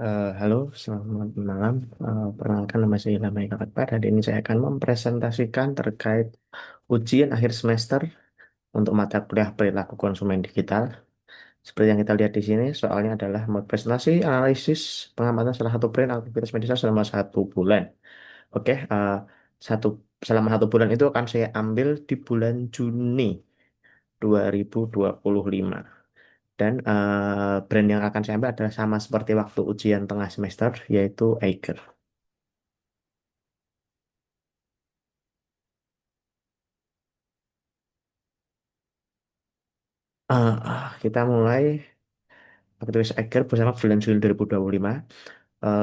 Halo, selamat malam. Perkenalkan nama saya Ilham Haikal Akbar. Hari ini saya akan mempresentasikan terkait ujian akhir semester untuk mata kuliah perilaku konsumen digital. Seperti yang kita lihat di sini, soalnya adalah presentasi analisis pengamatan salah satu brand aktivitas media sosial selama 1 bulan. Oke, satu selama 1 bulan itu akan saya ambil di bulan Juni 2025. Dan brand yang akan saya ambil adalah sama seperti waktu ujian tengah semester, yaitu Eiger. Kita mulai aktivitas Eiger bersama bulan Juli 2025.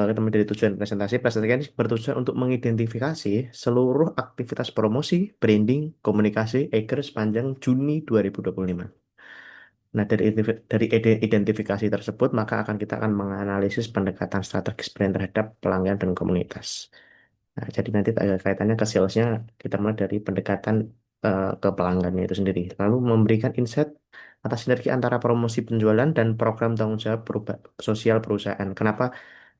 Kita mulai dari tujuan presentasi. Presentasi ini bertujuan untuk mengidentifikasi seluruh aktivitas promosi, branding, komunikasi Eiger sepanjang Juni 2025. Nah, dari identifikasi tersebut, maka kita akan menganalisis pendekatan strategis brand terhadap pelanggan dan komunitas. Nah, jadi nanti kaitannya ke salesnya, kita mulai dari pendekatan ke pelanggannya itu sendiri. Lalu memberikan insight atas sinergi antara promosi penjualan dan program tanggung jawab sosial perusahaan. Kenapa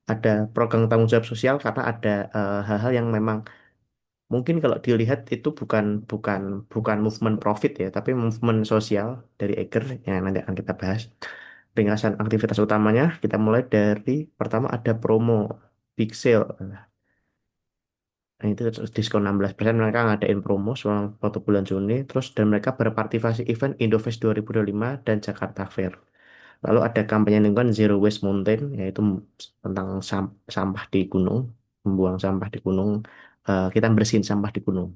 ada program tanggung jawab sosial? Karena ada hal-hal yang memang mungkin kalau dilihat itu bukan bukan bukan movement profit ya, tapi movement sosial dari Eger yang nanti akan kita bahas. Ringkasan aktivitas utamanya, kita mulai dari pertama ada promo big sale. Nah, itu diskon 16% mereka ngadain promo selama waktu bulan Juni. Terus dan mereka berpartisipasi event Indofest 2025 dan Jakarta Fair. Lalu ada kampanye lingkungan Zero Waste Mountain, yaitu tentang sampah di gunung, membuang sampah di gunung. Kita bersihin sampah di gunung.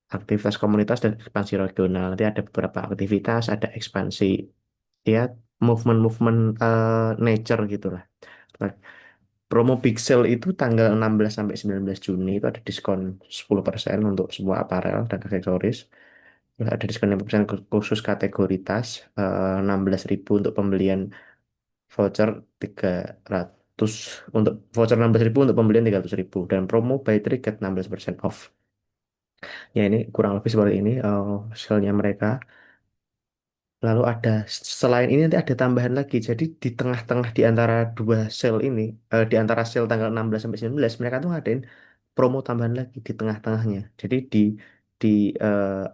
Aktivitas komunitas dan ekspansi regional. Nanti ada beberapa aktivitas, ada ekspansi, ya, movement-movement nature gitulah. Promo Big Sale itu tanggal 16 sampai 19 Juni itu ada diskon 10% untuk semua aparel dan aksesoris. Terus ada diskon 5% khusus kategori tas, 16.000 untuk pembelian voucher 300 untuk voucher 16.000 untuk pembelian 300.000 dan promo buy 3 get 16% off. Ya ini kurang lebih seperti ini sale-nya mereka. Lalu ada selain ini nanti ada tambahan lagi. Jadi di tengah-tengah di antara dua sale ini, di antara sale tanggal 16 sampai 19 mereka tuh ngadain promo tambahan lagi di tengah-tengahnya. Jadi di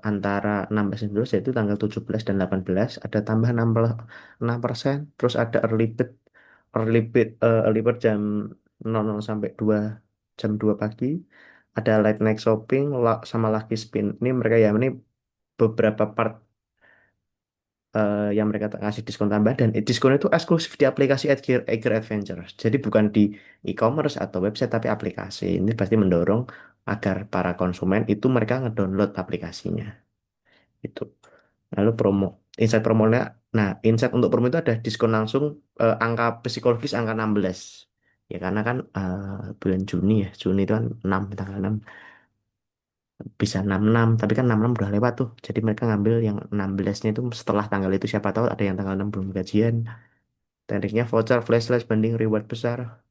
antara 16 dan 19 yaitu tanggal 17 dan 18 ada tambahan 6%, terus ada early bird jam 00 sampai 2 jam 2 pagi. Ada late night shopping sama lucky spin. Ini mereka ya ini beberapa part yang mereka ngasih diskon tambahan dan diskon itu eksklusif di aplikasi Edgar Adventure. Jadi bukan di e-commerce atau website tapi aplikasi. Ini pasti mendorong agar para konsumen itu mereka ngedownload aplikasinya. Itu. Lalu insight promonya. Nah, insight untuk promo itu ada diskon langsung angka psikologis angka 16. Ya karena kan bulan Juni ya. Juni itu kan 6 tanggal 6 bisa 66 tapi kan 66 udah lewat tuh. Jadi mereka ngambil yang 16-nya itu setelah tanggal itu siapa tahu ada yang tanggal 6 belum gajian. Tekniknya voucher, flash sale, banding reward besar.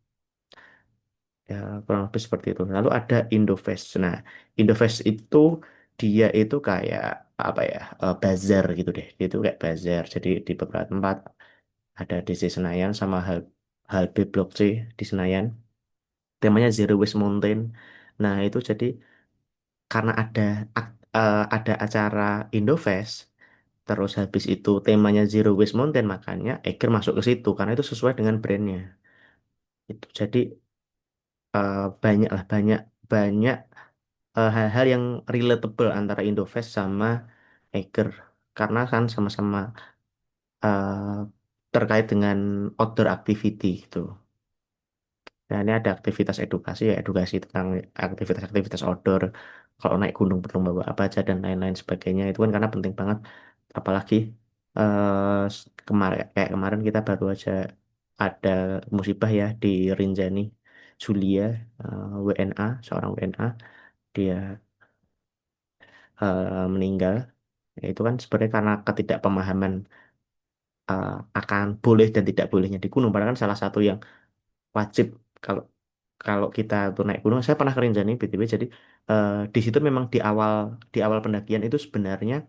Ya, kurang lebih seperti itu. Lalu ada Indofest. Nah, Indofest itu dia itu kayak apa ya? Bazar gitu deh. Dia itu kayak bazar. Jadi di beberapa tempat ada di Senayan sama HLB Blok C di Senayan. Temanya Zero Waste Mountain. Nah, itu jadi karena ada acara Indofest, terus habis itu temanya Zero Waste Mountain, makanya Eiger masuk ke situ karena itu sesuai dengan brandnya. Itu jadi banyak lah banyak banyak hal-hal yang relatable antara Indofest sama Eiger karena kan sama-sama eh, terkait dengan outdoor activity gitu. Nah, ini ada aktivitas edukasi ya, edukasi tentang aktivitas-aktivitas outdoor. Kalau naik gunung perlu bawa apa aja dan lain-lain sebagainya. Itu kan karena penting banget. Apalagi kemarin kayak kemarin kita baru aja ada musibah ya di Rinjani, Julia, WNA, seorang WNA, dia meninggal. Ya, itu kan sebenarnya karena ketidakpemahaman akan boleh dan tidak bolehnya di gunung. Padahal kan salah satu yang wajib kalau kalau kita tuh naik gunung, saya pernah ke Rinjani BTW, jadi di situ memang di awal pendakian itu sebenarnya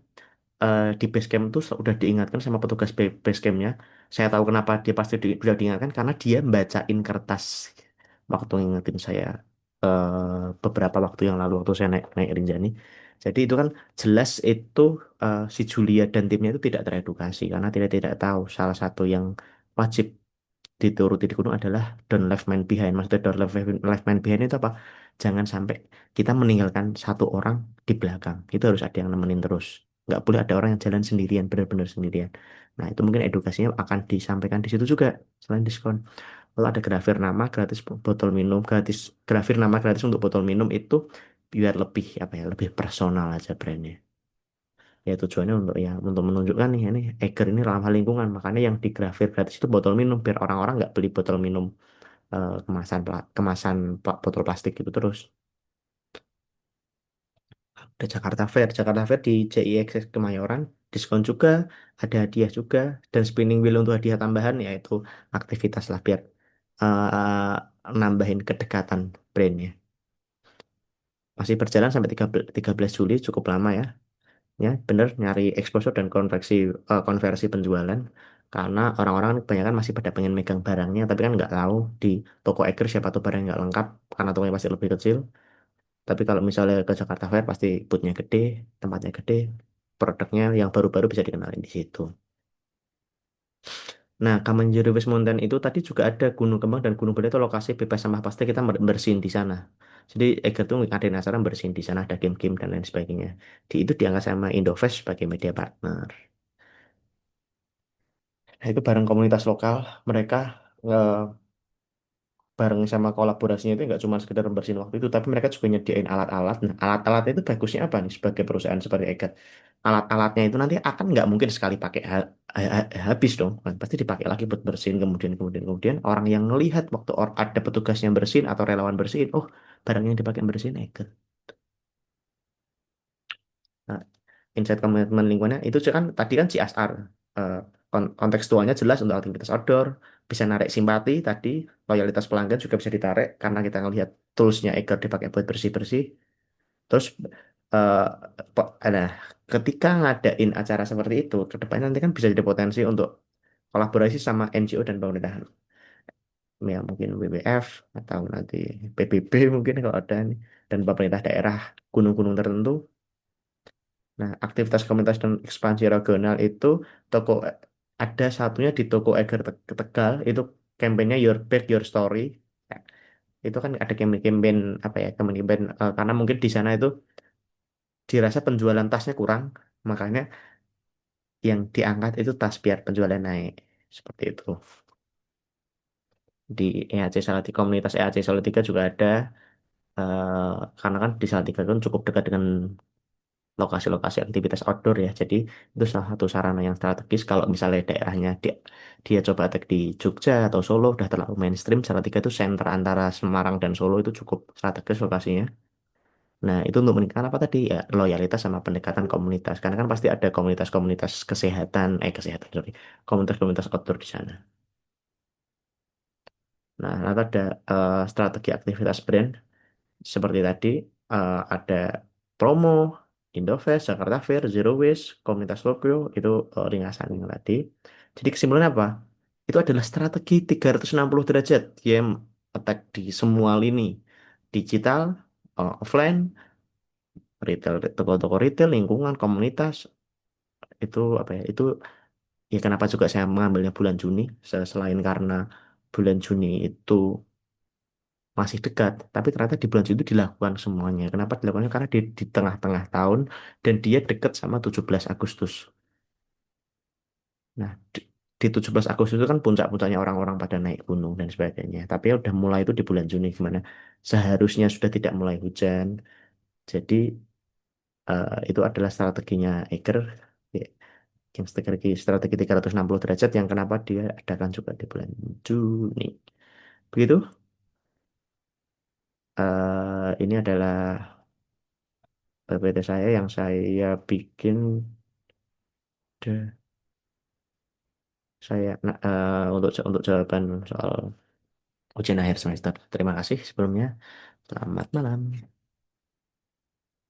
di base camp itu udah diingatkan sama petugas base campnya Saya tahu kenapa dia pasti beliau diingatkan karena dia bacain kertas waktu ngingetin saya beberapa waktu yang lalu waktu saya naik naik Rinjani. Jadi itu kan jelas itu si Julia dan timnya itu tidak teredukasi karena tidak tahu salah satu yang wajib dituruti di gunung adalah don't leave man behind. Maksudnya don't leave man behind itu apa? Jangan sampai kita meninggalkan satu orang di belakang. Itu harus ada yang nemenin terus. Nggak boleh ada orang yang jalan sendirian, benar-benar sendirian. Nah, itu mungkin edukasinya akan disampaikan di situ juga selain diskon. Kalau ada grafir nama gratis botol minum, gratis grafir nama gratis untuk botol minum itu biar lebih apa ya, lebih personal aja brandnya. Ya tujuannya untuk ya untuk menunjukkan nih ini Eiger ini ramah lingkungan. Makanya yang digrafir gratis itu botol minum biar orang-orang nggak beli botol minum botol plastik gitu terus. Ada Jakarta Fair di JIX Kemayoran, diskon juga, ada hadiah juga, dan spinning wheel untuk hadiah tambahan yaitu aktivitas lah biar nambahin kedekatan brandnya. Masih berjalan sampai 13 Juli, cukup lama ya. Ya, bener nyari exposure dan konversi penjualan. Karena orang-orang kebanyakan masih pada pengen megang barangnya, tapi kan nggak tahu di toko Eker siapa tuh barang yang nggak lengkap, karena tokonya pasti lebih kecil. Tapi kalau misalnya ke Jakarta Fair pasti bootnya gede, tempatnya gede, produknya yang baru-baru bisa dikenalin di situ. Nah, Kamanjaro West Mountain itu tadi juga ada Gunung Kembang dan Gunung Bala itu lokasi bebas sampah pasti kita bersihin di sana. Jadi Eger tuh ngadain acara bersihin di sana ada game-game dan lain sebagainya. Itu diangkat sama Indofest sebagai media partner. Nah, itu bareng komunitas lokal mereka eh, bareng sama kolaborasinya itu nggak cuma sekedar bersihin waktu itu, tapi mereka juga nyediain alat-alat. Nah, alat-alat itu bagusnya apa nih sebagai perusahaan seperti Egat? Alat-alatnya itu nanti akan nggak mungkin sekali pakai habis dong, kan? Pasti dipakai lagi buat bersihin kemudian orang yang melihat waktu ada petugas yang bersihin atau relawan bersihin, oh barang yang dipakai bersihin Egat. Nah, insight komitmen lingkungannya itu kan tadi kan CSR eh, kontekstualnya jelas untuk aktivitas outdoor bisa narik simpati tadi loyalitas pelanggan juga bisa ditarik karena kita ngelihat toolsnya Eager dipakai buat bersih-bersih terus eh nah ketika ngadain acara seperti itu ke depannya nanti kan bisa jadi potensi untuk kolaborasi sama NGO dan pemerintahan ya mungkin WWF atau nanti PBB mungkin kalau ada nih dan pemerintah daerah gunung-gunung tertentu. Nah, aktivitas komunitas dan ekspansi regional itu toko ada satunya di toko Eger Tegal itu kampanyenya Your Bag Your Story. Ya, itu kan ada campaign apa ya campaign karena mungkin di sana itu dirasa penjualan tasnya kurang, makanya yang diangkat itu tas biar penjualan naik seperti itu. Di EAC Salatiga komunitas EAC Salatiga juga ada karena kan di Salatiga kan cukup dekat dengan lokasi-lokasi aktivitas outdoor ya. Jadi itu salah satu sarana yang strategis kalau misalnya daerahnya dia coba attack di Jogja atau Solo udah terlalu mainstream. Salatiga itu center antara Semarang dan Solo itu cukup strategis lokasinya. Nah itu untuk meningkatkan apa tadi ya loyalitas sama pendekatan komunitas. Karena kan pasti ada komunitas-komunitas kesehatan sorry komunitas-komunitas outdoor di sana. Nah lalu ada strategi aktivitas brand seperti tadi ada promo, Indofest, Jakarta Fair, Zero Waste, Komunitas Tokyo, itu ringkasan yang tadi. Jadi kesimpulannya apa? Itu adalah strategi 360 derajat game attack di semua lini. Digital, offline, retail, toko-toko retail, lingkungan, komunitas, itu apa ya? Itu ya kenapa juga saya mengambilnya bulan Juni, selain karena bulan Juni itu masih dekat, tapi ternyata di bulan itu dilakukan semuanya. Kenapa dilakukan? Karena di tengah-tengah tahun dan dia dekat sama 17 Agustus. Nah, di 17 Agustus itu kan puncak-puncaknya orang-orang pada naik gunung dan sebagainya. Tapi ya udah mulai itu di bulan Juni gimana? Seharusnya sudah tidak mulai hujan. Jadi itu adalah strateginya Eger. Ya, yang strategi 360 derajat yang kenapa dia adakan juga di bulan Juni. Begitu. Ini adalah PPT saya yang saya bikin untuk jawaban soal ujian akhir semester. Terima kasih sebelumnya. Selamat malam.